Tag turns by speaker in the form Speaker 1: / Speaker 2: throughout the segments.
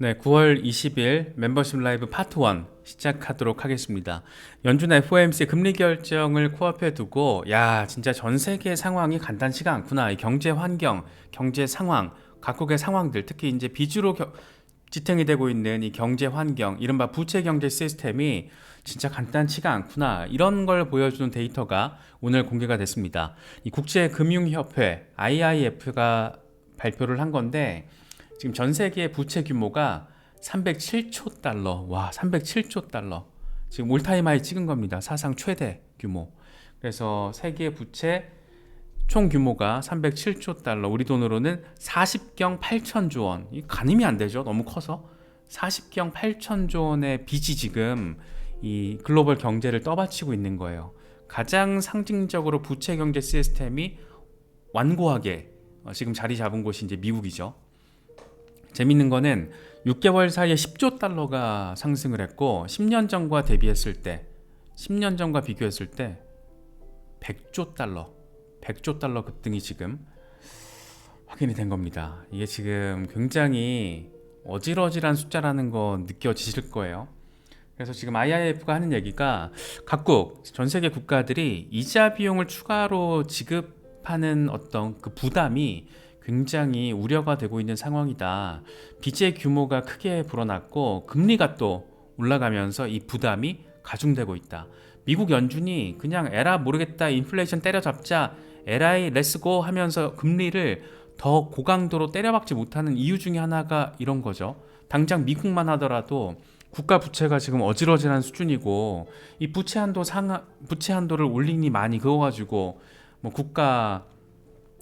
Speaker 1: 네, 9월 20일 멤버십 라이브 파트 1 시작하도록 하겠습니다. 연준 FOMC 금리 결정을 코앞에 두고 진짜 전 세계 상황이 간단치가 않구나. 이 경제 환경, 경제 상황, 각국의 상황들, 특히 이제 빚으로 지탱이 되고 있는 이 경제 환경, 이른바 부채 경제 시스템이 진짜 간단치가 않구나. 이런 걸 보여주는 데이터가 오늘 공개가 됐습니다. 이 국제금융협회 IIF가 발표를 한 건데 지금 전 세계 부채 규모가 307조 달러. 와, 307조 달러. 지금 올타임 하이 찍은 겁니다. 사상 최대 규모. 그래서 세계 부채 총 규모가 307조 달러. 우리 돈으로는 40경 8천조 원. 이 가늠이 안 되죠. 너무 커서. 40경 8천조 원의 빚이 지금 이 글로벌 경제를 떠받치고 있는 거예요. 가장 상징적으로 부채 경제 시스템이 완고하게 지금 자리 잡은 곳이 이제 미국이죠. 재밌는 거는 6개월 사이에 10조 달러가 상승을 했고 10년 전과 대비했을 때 10년 전과 비교했을 때 100조 달러 급등이 지금 확인이 된 겁니다. 이게 지금 굉장히 어질어질한 숫자라는 거 느껴지실 거예요. 그래서 지금 IIF가 하는 얘기가 각국 전 세계 국가들이 이자 비용을 추가로 지급하는 어떤 그 부담이 굉장히 우려가 되고 있는 상황이다. 빚의 규모가 크게 불어났고 금리가 또 올라가면서 이 부담이 가중되고 있다. 미국 연준이 그냥 에라 모르겠다 인플레이션 때려잡자 에라이 렛츠고 하면서 금리를 더 고강도로 때려박지 못하는 이유 중에 하나가 이런 거죠. 당장 미국만 하더라도 국가 부채가 지금 어질어질한 수준이고 이 부채 한도를 올리니 많이 그거 가지고 뭐 국가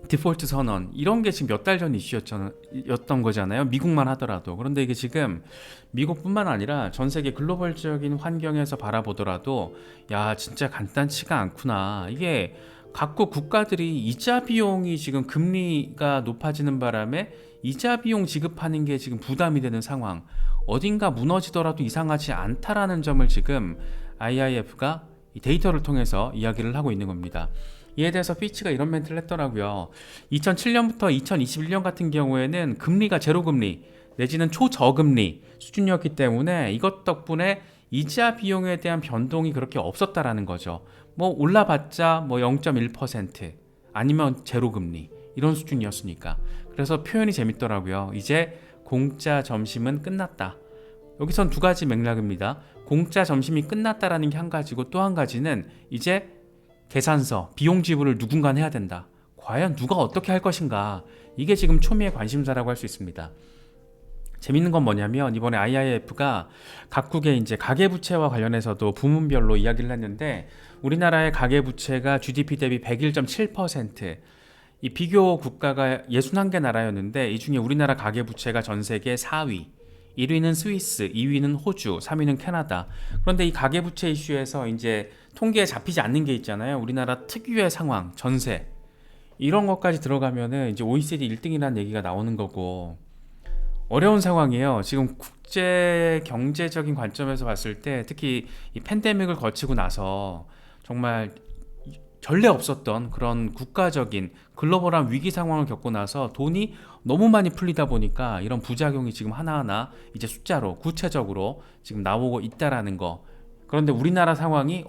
Speaker 1: 디폴트 선언 이런 게 지금 몇 달 전 이슈였던 거잖아요. 미국만 하더라도. 그런데 이게 지금 미국뿐만 아니라 전 세계 글로벌적인 환경에서 바라보더라도 진짜 간단치가 않구나. 이게 각국 국가들이 이자 비용이 지금 금리가 높아지는 바람에 이자 비용 지급하는 게 지금 부담이 되는 상황. 어딘가 무너지더라도 이상하지 않다라는 점을 지금 IIF가 이 데이터를 통해서 이야기를 하고 있는 겁니다. 이에 대해서 피치가 이런 멘트를 했더라고요. 2007년부터 2021년 같은 경우에는 금리가 제로금리 내지는 초저금리 수준이었기 때문에 이것 덕분에 이자 비용에 대한 변동이 그렇게 없었다라는 거죠. 뭐 올라봤자 뭐 0.1% 아니면 제로금리 이런 수준이었으니까. 그래서 표현이 재밌더라고요. 이제 공짜 점심은 끝났다. 여기선 두 가지 맥락입니다. 공짜 점심이 끝났다라는 게 한 가지고 또 한 가지는 이제 계산서, 비용 지불을 누군가 해야 된다. 과연 누가 어떻게 할 것인가? 이게 지금 초미의 관심사라고 할 수 있습니다. 재밌는 건 뭐냐면 이번에 IIF가 각국의 이제 가계부채와 관련해서도 부문별로 이야기를 했는데 우리나라의 가계부채가 GDP 대비 101.7%, 이 비교 국가가 61개 나라였는데 이 중에 우리나라 가계부채가 전 세계 4위, 1위는 스위스, 2위는 호주, 3위는 캐나다. 그런데 이 가계부채 이슈에서 이제 통계에 잡히지 않는 게 있잖아요. 우리나라 특유의 상황, 전세 이런 것까지 들어가면은 이제 OECD 1등이라는 얘기가 나오는 거고 어려운 상황이에요. 지금 국제 경제적인 관점에서 봤을 때 특히 이 팬데믹을 거치고 나서 정말 전례 없었던 그런 국가적인 글로벌한 위기 상황을 겪고 나서 돈이 너무 많이 풀리다 보니까 이런 부작용이 지금 하나하나 이제 숫자로 구체적으로 지금 나오고 있다라는 거. 그런데 우리나라 상황이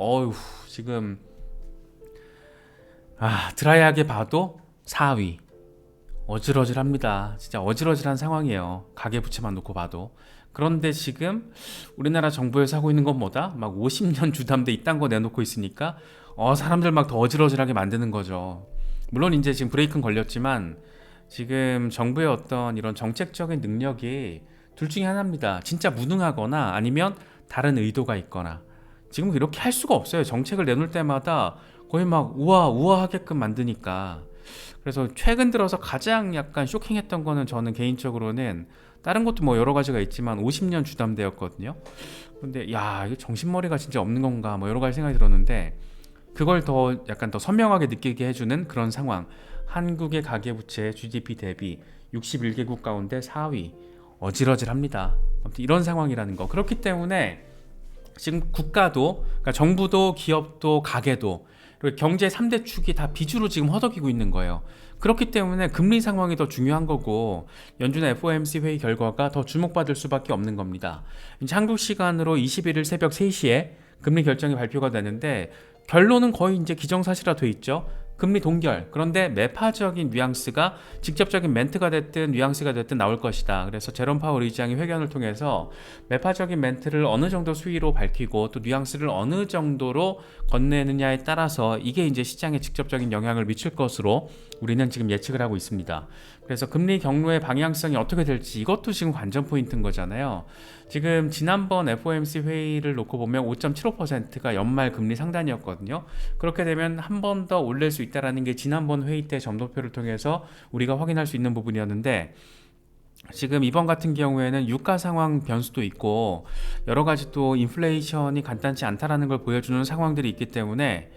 Speaker 1: 지금 드라이하게 봐도 4위. 어질어질합니다. 진짜 어질어질한 상황이에요. 가계부채만 놓고 봐도. 그런데 지금 우리나라 정부에서 하고 있는 건 뭐다? 막 50년 주담대 이딴 거 내놓고 있으니까 사람들 막 더 어질어질하게 만드는 거죠. 물론 이제 지금 브레이크는 걸렸지만 지금 정부의 어떤 이런 정책적인 능력이 둘 중에 하나입니다. 진짜 무능하거나 아니면 다른 의도가 있거나. 지금 이렇게 할 수가 없어요. 정책을 내놓을 때마다 거의 막 우아하게끔 만드니까. 그래서 최근 들어서 가장 약간 쇼킹했던 거는 저는 개인적으로는 다른 것도 뭐 여러 가지가 있지만 50년 주담대였거든요. 근데 이거 정신머리가 진짜 없는 건가 뭐 여러 가지 생각이 들었는데 그걸 더 약간 더 선명하게 느끼게 해주는 그런 상황. 한국의 가계부채 GDP 대비 61개국 가운데 4위. 어질어질합니다. 아무튼 이런 상황이라는 거. 그렇기 때문에 지금 국가도, 그러니까 정부도 기업도 가게도 그리고 경제 3대 축이 다 빚으로 지금 허덕이고 있는 거예요. 그렇기 때문에 금리 상황이 더 중요한 거고 연준의 FOMC 회의 결과가 더 주목받을 수밖에 없는 겁니다. 이제 한국 시간으로 21일 새벽 3시에 금리 결정이 발표가 되는데 결론은 거의 이제 기정사실화 돼 있죠. 금리 동결. 그런데 매파적인 뉘앙스가 직접적인 멘트가 됐든 뉘앙스가 됐든 나올 것이다. 그래서 제롬 파월 의장이 회견을 통해서 매파적인 멘트를 어느 정도 수위로 밝히고 또 뉘앙스를 어느 정도로 건네느냐에 따라서 이게 이제 시장에 직접적인 영향을 미칠 것으로 우리는 지금 예측을 하고 있습니다. 그래서 금리 경로의 방향성이 어떻게 될지 이것도 지금 관전 포인트인 거잖아요. 지금 지난번 FOMC 회의를 놓고 보면 5.75%가 연말 금리 상단이었거든요. 그렇게 되면 한 번 더 올릴 수 있다라는 게 지난번 회의 때 점도표를 통해서 우리가 확인할 수 있는 부분이었는데 지금 이번 같은 경우에는 유가 상황 변수도 있고 여러 가지 또 인플레이션이 간단치 않다라는 걸 보여주는 상황들이 있기 때문에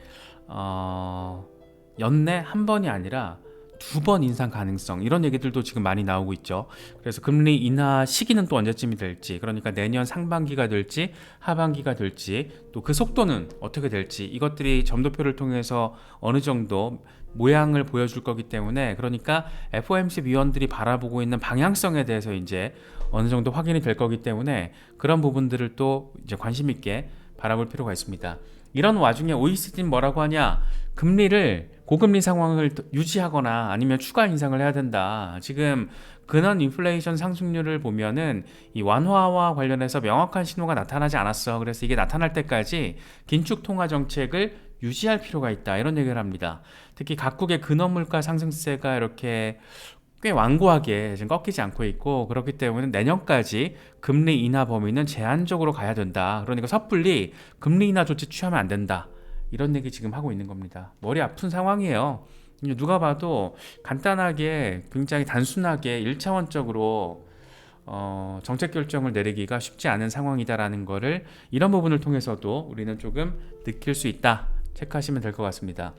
Speaker 1: 연내 한 번이 아니라 2번 인상 가능성 이런 얘기들도 지금 많이 나오고 있죠. 그래서 금리 인하 시기는 또 언제쯤이 될지, 그러니까 내년 상반기가 될지 하반기가 될지 또 그 속도는 어떻게 될지 이것들이 점도표를 통해서 어느 정도 모양을 보여줄 거기 때문에, 그러니까 FOMC 위원들이 바라보고 있는 방향성에 대해서 이제 어느 정도 확인이 될 거기 때문에 그런 부분들을 또 이제 관심 있게 바라볼 필요가 있습니다. 이런 와중에 OECD는 뭐라고 하냐? 금리를 고금리 상황을 유지하거나 아니면 추가 인상을 해야 된다. 지금 근원 인플레이션 상승률을 보면은 이 완화와 관련해서 명확한 신호가 나타나지 않았어. 그래서 이게 나타날 때까지 긴축 통화 정책을 유지할 필요가 있다. 이런 얘기를 합니다. 특히 각국의 근원 물가 상승세가 이렇게 꽤 완고하게 지금 꺾이지 않고 있고, 그렇기 때문에 내년까지 금리 인하 범위는 제한적으로 가야 된다. 그러니까 섣불리 금리 인하 조치 취하면 안 된다. 이런 얘기 지금 하고 있는 겁니다. 머리 아픈 상황이에요. 누가 봐도 간단하게 굉장히 단순하게 1차원적으로 정책 결정을 내리기가 쉽지 않은 상황이다라는 거를 이런 부분을 통해서도 우리는 조금 느낄 수 있다. 체크하시면 될 것 같습니다.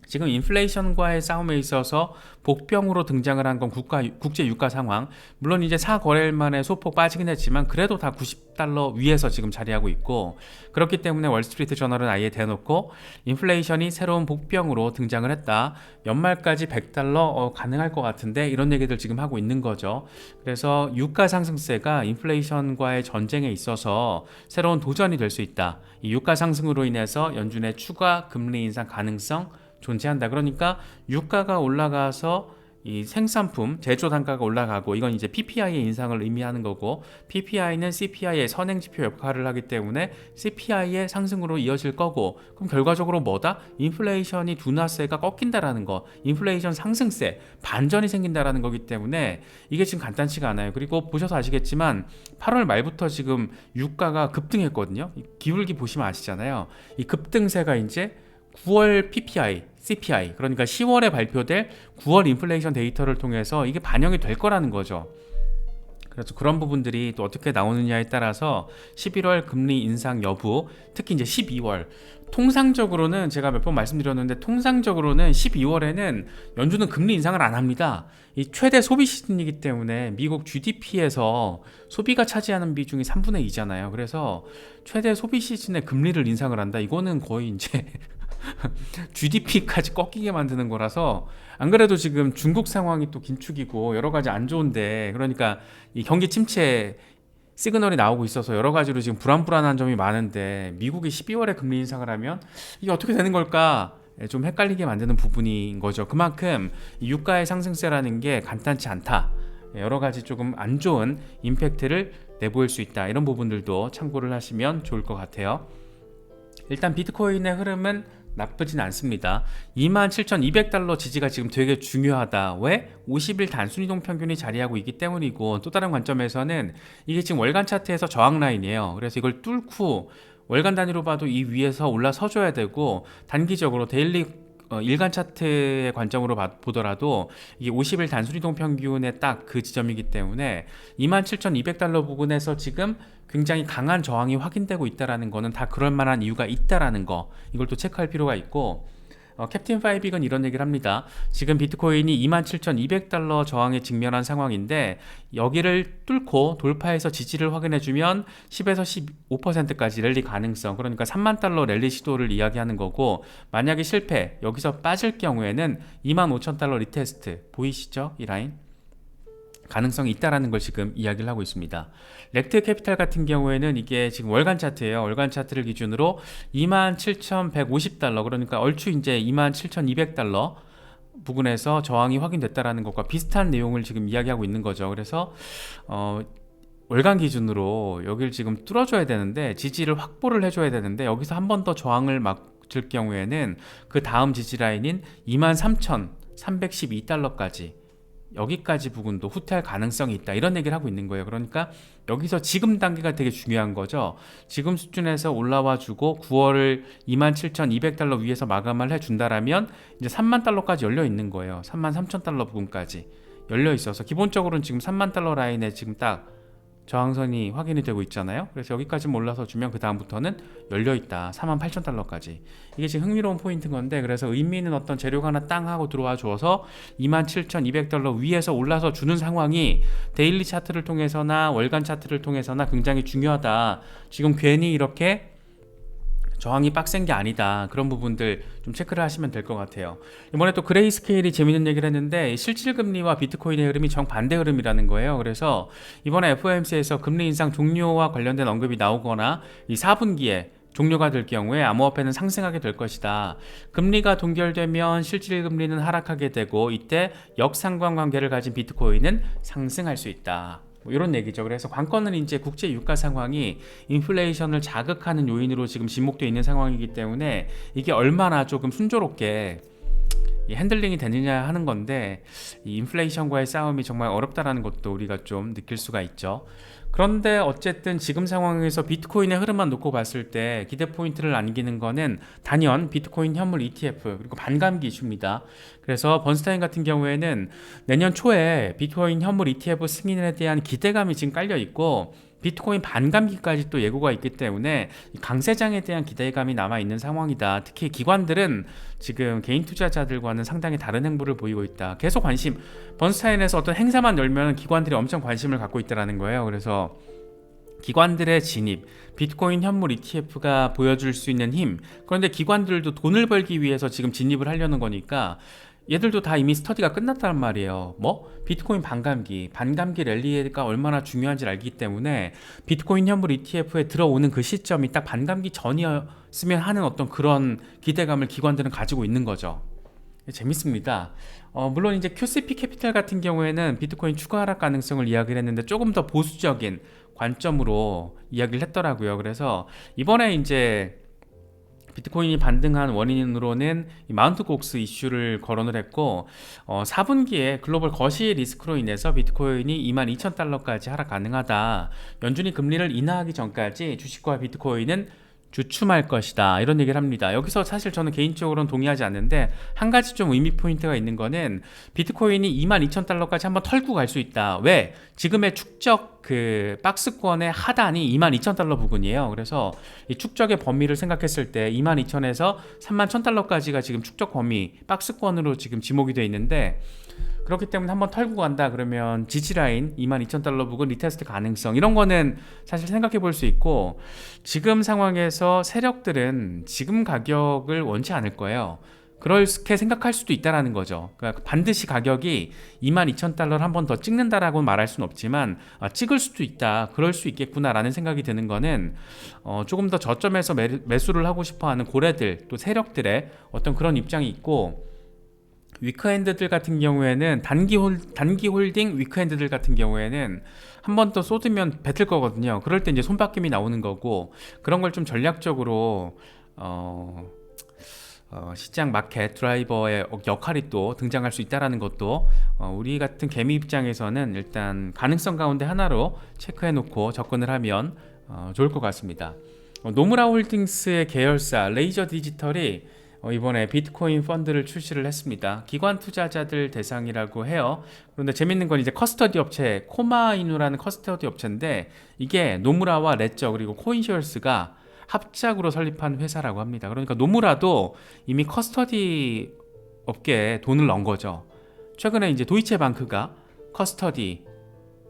Speaker 1: 지금 인플레이션과의 싸움에 있어서 복병으로 등장을 한 건 국제 유가 상황. 물론 이제 4거래일 만에 소폭 빠지긴 했지만 그래도 다 90달러 위에서 지금 자리하고 있고, 그렇기 때문에 월스트리트 저널은 아예 대놓고 인플레이션이 새로운 복병으로 등장을 했다. 연말까지 100달러 가능할 것 같은데 이런 얘기들 지금 하고 있는 거죠. 그래서 유가 상승세가 인플레이션과의 전쟁에 있어서 새로운 도전이 될 수 있다. 이 유가 상승으로 인해서 연준의 추가 금리 인상 가능성 존재한다. 그러니까 유가가 올라가서 이 생산품, 제조 단가가 올라가고, 이건 이제 PPI의 인상을 의미하는 거고, PPI는 CPI의 선행지표 역할을 하기 때문에 CPI의 상승으로 이어질 거고, 그럼 결과적으로 뭐다? 인플레이션이 둔화세가 꺾인다라는 거, 인플레이션 상승세, 반전이 생긴다라는 거기 때문에 이게 지금 간단치가 않아요. 그리고 보셔서 아시겠지만 8월 말부터 지금 유가가 급등했거든요. 기울기 보시면 아시잖아요. 이 급등세가 이제 9월 PPI, CPI, 그러니까 10월에 발표될 9월 인플레이션 데이터를 통해서 이게 반영이 될 거라는 거죠. 그래서 그런 부분들이 또 어떻게 나오느냐에 따라서 11월 금리 인상 여부, 특히 이제 12월, 통상적으로는 제가 몇 번 말씀드렸는데 통상적으로는 12월에는 연준은 금리 인상을 안 합니다. 이 최대 소비 시즌이기 때문에 미국 GDP에서 소비가 차지하는 비중이 3분의 2잖아요. 그래서 최대 소비 시즌에 금리를 인상을 한다. 이거는 거의 이제 GDP까지 꺾이게 만드는 거라서, 안 그래도 지금 중국 상황이 또 긴축이고 여러 가지 안 좋은데, 그러니까 이 경기 침체 시그널이 나오고 있어서 여러 가지로 지금 불안한 점이 많은데 미국이 12월에 금리 인상을 하면 이게 어떻게 되는 걸까? 좀 헷갈리게 만드는 부분인 거죠. 그만큼 유가의 상승세라는 게 간단치 않다. 여러 가지 조금 안 좋은 임팩트를 내보일 수 있다. 이런 부분들도 참고를 하시면 좋을 것 같아요. 일단 비트코인의 흐름은 나쁘진 않습니다. 27,200달러 지지가 지금 되게 중요하다. 왜? 50일 단순이동 평균이 자리하고 있기 때문이고, 또 다른 관점에서는 이게 지금 월간 차트에서 저항 라인이에요. 그래서 이걸 뚫고 월간 단위로 봐도 이 위에서 올라서줘야 되고, 단기적으로 데일리 일간 차트의 관점으로 보더라도 이게 50일 단순이동 평균의 딱 그 지점이기 때문에 27,200달러 부근에서 지금 굉장히 강한 저항이 확인되고 있다라는 거는 다 그럴 만한 이유가 있다라는 거, 이걸 또 체크할 필요가 있고, 캡틴 파이빅은 이런 얘기를 합니다. 지금 비트코인이 27,200달러 저항에 직면한 상황인데 여기를 뚫고 돌파해서 지지를 확인해주면 10에서 15%까지 랠리 가능성, 그러니까 3만 달러 랠리 시도를 이야기하는 거고, 만약에 실패, 여기서 빠질 경우에는 25,000달러 리테스트 보이시죠? 이 라인 가능성이 있다라는 걸 지금 이야기를 하고 있습니다. 렉트 캐피탈 같은 경우에는 이게 지금 월간 차트예요. 월간 차트를 기준으로 27,150달러, 그러니까 얼추 이제 27,200달러 부근에서 저항이 확인됐다라는 것과 비슷한 내용을 지금 이야기하고 있는 거죠. 그래서 월간 기준으로 여기를 지금 뚫어줘야 되는데, 지지를 확보를 해줘야 되는데, 여기서 한 번 더 저항을 막을 경우에는 그 다음 지지 라인인 23,312달러까지, 여기까지 부분도 후퇴할 가능성이 있다, 이런 얘기를 하고 있는 거예요. 그러니까 여기서 지금 단계가 되게 중요한 거죠. 지금 수준에서 올라와 주고 9월을 27,200달러 위에서 마감을 해준다라면 이제 3만 달러까지 열려 있는 거예요. 3만 3천 달러 부분까지 열려 있어서 기본적으로는 지금 3만 달러 라인에 지금 딱 저항선이 확인이 되고 있잖아요. 그래서 여기까지 올라서 주면 그 다음부터는 열려있다, 48,000달러까지. 이게 지금 흥미로운 포인트인 건데, 그래서 의미 있는 어떤 재료가 하나 땅 하고 들어와 줘서 27,200달러 위에서 올라서 주는 상황이 데일리 차트를 통해서나 월간 차트를 통해서나 굉장히 중요하다. 지금 괜히 이렇게 저항이 빡센 게 아니다, 그런 부분들 좀 체크를 하시면 될 것 같아요. 이번에 또 그레이스케일이 재밌는 얘기를 했는데, 실질금리와 비트코인의 흐름이 정반대 흐름이라는 거예요. 그래서 이번에 FOMC에서 금리 인상 종료와 관련된 언급이 나오거나 이 4분기에 종료가 될 경우에 암호화폐는 상승하게 될 것이다. 금리가 동결되면 실질금리는 하락하게 되고, 이때 역상관관계를 가진 비트코인은 상승할 수 있다, 뭐 이런 얘기죠. 그래서 관건은 이제 국제 유가 상황이 인플레이션을 자극하는 요인으로 지금 지목되어 있는 상황이기 때문에 이게 얼마나 조금 순조롭게 핸들링이 되느냐 하는 건데, 이 인플레이션과의 싸움이 정말 어렵다라는 것도 우리가 좀 느낄 수가 있죠. 그런데 어쨌든 지금 상황에서 비트코인의 흐름만 놓고 봤을 때 기대 포인트를 안기는 거는 단연 비트코인 현물 ETF 그리고 반감기 이슈입니다. 그래서 번스타인 같은 경우에는 내년 초에 비트코인 현물 ETF 승인에 대한 기대감이 지금 깔려 있고, 비트코인 반감기까지 또 예고가 있기 때문에 강세장에 대한 기대감이 남아있는 상황이다. 특히 기관들은 지금 개인 투자자들과는 상당히 다른 행보를 보이고 있다. 계속 관심, 번스타인에서 어떤 행사만 열면 기관들이 엄청 관심을 갖고 있다는 거예요. 그래서 기관들의 진입, 비트코인 현물 ETF가 보여줄 수 있는 힘, 그런데 기관들도 돈을 벌기 위해서 지금 진입을 하려는 거니까 얘들도 다 이미 스터디가 끝났단 말이에요. 뭐? 비트코인 반감기 랠리가 얼마나 중요한지를 알기 때문에 비트코인 현물 ETF에 들어오는 그 시점이 딱 반감기 전이었으면 하는 어떤 그런 기대감을 기관들은 가지고 있는 거죠. 재밌습니다. 물론 이제 QCP 캐피탈 같은 경우에는 비트코인 추가 하락 가능성을 이야기를 했는데 조금 더 보수적인 관점으로 이야기를 했더라고요. 그래서 이번에 이제 비트코인이 반등한 원인으로는 이 마운트 곡스 이슈를 거론을 했고, 4분기에 글로벌 거시 리스크로 인해서 비트코인이 22,000달러까지 하락 가능하다. 연준이 금리를 인하하기 전까지 주식과 비트코인은 주춤할 것이다, 이런 얘기를 합니다. 여기서 사실 저는 개인적으로는 동의하지 않는데, 한 가지 좀 의미 포인트가 있는 거는 비트코인이 22,000달러까지 한번 털고 갈 수 있다. 왜? 지금의 축적 그 박스권의 하단이 22,000달러 부근이에요. 그래서 이 축적의 범위를 생각했을 때 22,000에서 31,000달러까지가 지금 축적 범위 박스권으로 지금 지목이 되어 있는데, 그렇기 때문에 한번 털고 간다 그러면 지지라인 22,000달러 부근 리테스트 가능성, 이런 거는 사실 생각해 볼 수 있고, 지금 상황에서 세력들은 지금 가격을 원치 않을 거예요. 그렇게 생각할 수도 있다라는 거죠. 그러니까 반드시 가격이 22,000달러를 한 번 더 찍는다라고 말할 수는 없지만, 찍을 수도 있다, 그럴 수 있겠구나라는 생각이 드는 거는, 조금 더 저점에서 매수를 하고 싶어하는 고래들, 또 세력들의 어떤 그런 입장이 있고, 위크핸드들 같은 경우에는 단기 홀딩 위크핸드들 같은 경우에는 한 번 더 쏟으면 뱉을 거거든요. 그럴 때 이제 손바뀜이 나오는 거고, 그런 걸 좀 전략적으로 시장 마켓 드라이버의 역할이 또 등장할 수 있다는 것도 우리 같은 개미 입장에서는 일단 가능성 가운데 하나로 체크해 놓고 접근을 하면 좋을 것 같습니다. 노무라 홀딩스의 계열사 레이저 디지털이 이번에 비트코인 펀드를 출시를 했습니다. 기관 투자자들 대상이라고 해요. 그런데 재밌는 건 이제 커스터디 업체 코마이누라는 커스터디 업체인데, 이게 노무라와 레저 그리고 코인쉐어스가 합작으로 설립한 회사라고 합니다. 그러니까 노무라도 이미 커스터디 업계에 돈을 넣은 거죠. 최근에 이제 도이체방크가 커스터디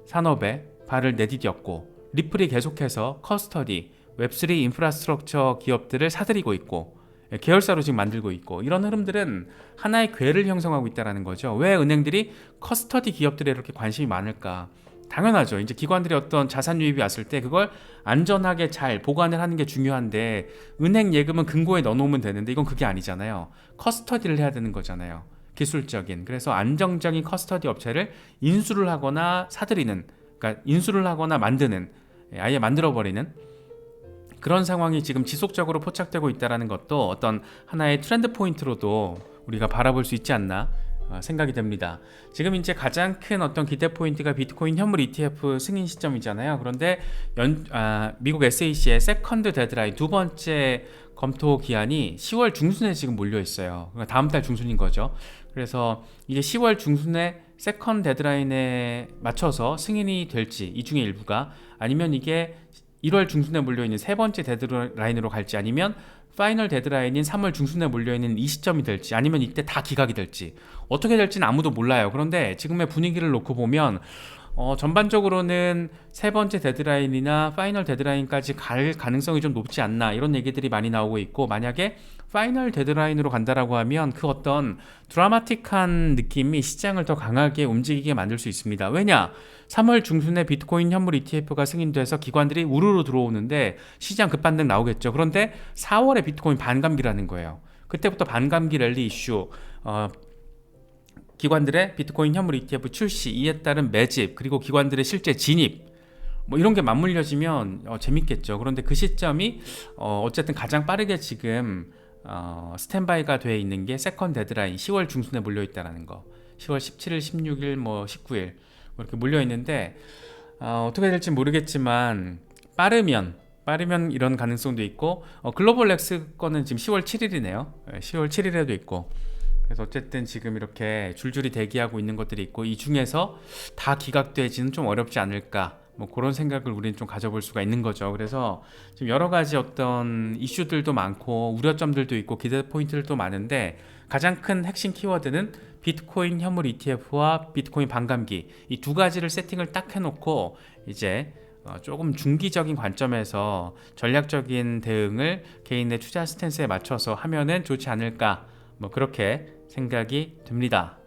Speaker 1: 산업에 발을 내디뎠고, 리플이 계속해서 커스터디 웹3 인프라스트럭처 기업들을 사들이고 있고, 계열사로 지금 만들고 있고, 이런 흐름들은 하나의 궤를 형성하고 있다는 거죠. 왜 은행들이 커스터디 기업들에 이렇게 관심이 많을까? 당연하죠. 이제 기관들이 어떤 자산 유입이 왔을 때 그걸 안전하게 잘 보관을 하는 게 중요한데, 은행 예금은 금고에 넣어놓으면 되는데 이건 그게 아니잖아요. 커스터디를 해야 되는 거잖아요. 기술적인. 그래서 안정적인 커스터디 업체를 인수를 하거나 사들이는, 그러니까 인수를 하거나 만드는, 아예 만들어버리는 그런 상황이 지금 지속적으로 포착되고 있다는 것도 어떤 하나의 트렌드 포인트로도 우리가 바라볼 수 있지 않나 생각이 됩니다. 지금 이제 가장 큰 어떤 기대 포인트가 비트코인 현물 ETF 승인 시점이잖아요. 그런데 미국 SEC의 세컨드 데드라인, 두 번째 검토 기한이 10월 중순에 지금 몰려 있어요. 그러니까 다음 달 중순인 거죠. 그래서 이게 10월 중순에 세컨드 데드라인에 맞춰서 승인이 될지, 이 중에 일부가, 아니면 이게 1월 중순에 몰려있는 세 번째 데드라인으로 갈지, 아니면 파이널 데드라인인 3월 중순에 몰려있는 이 시점이 될지, 아니면 이때 다 기각이 될지, 어떻게 될지는 아무도 몰라요. 그런데 지금의 분위기를 놓고 보면 전반적으로는 세 번째 데드라인이나 파이널 데드라인까지 갈 가능성이 좀 높지 않나, 이런 얘기들이 많이 나오고 있고, 만약에 파이널 데드라인으로 간다라고 하면 그 어떤 드라마틱한 느낌이 시장을 더 강하게 움직이게 만들 수 있습니다. 왜냐? 3월 중순에 비트코인 현물 ETF가 승인돼서 기관들이 우르르 들어오는데 시장 급반등 나오겠죠. 그런데 4월에 비트코인 반감기라는 거예요. 그때부터 반감기 랠리 이슈, 기관들의 비트코인 현물 ETF 출시, 이에 따른 매집, 그리고 기관들의 실제 진입, 뭐 이런 게 맞물려지면 재밌겠죠. 그런데 그 시점이 어쨌든 가장 빠르게 지금 스탠바이가 돼 있는 게 세컨드 데드라인 10월 중순에 몰려 있다라는 거. 10월 17일, 16일, 뭐 19일 뭐 이렇게 몰려 있는데 어떻게 될지 모르겠지만 빠르면 이런 가능성도 있고, 글로벌 렉스 거는 지금 10월 7일이네요. 10월 7일에도 있고. 그래서 어쨌든 지금 이렇게 줄줄이 대기하고 있는 것들이 있고, 이 중에서 다 기각되지는 좀 어렵지 않을까, 뭐 그런 생각을 우리는 좀 가져볼 수가 있는 거죠. 그래서 지금 여러 가지 어떤 이슈들도 많고 우려점들도 있고 기대 포인트들도 많은데, 가장 큰 핵심 키워드는 비트코인 현물 ETF와 비트코인 반감기, 이 두 가지를 세팅을 딱 해놓고 이제 조금 중기적인 관점에서 전략적인 대응을 개인의 투자 스탠스에 맞춰서 하면은 좋지 않을까, 뭐 그렇게 생각이 듭니다.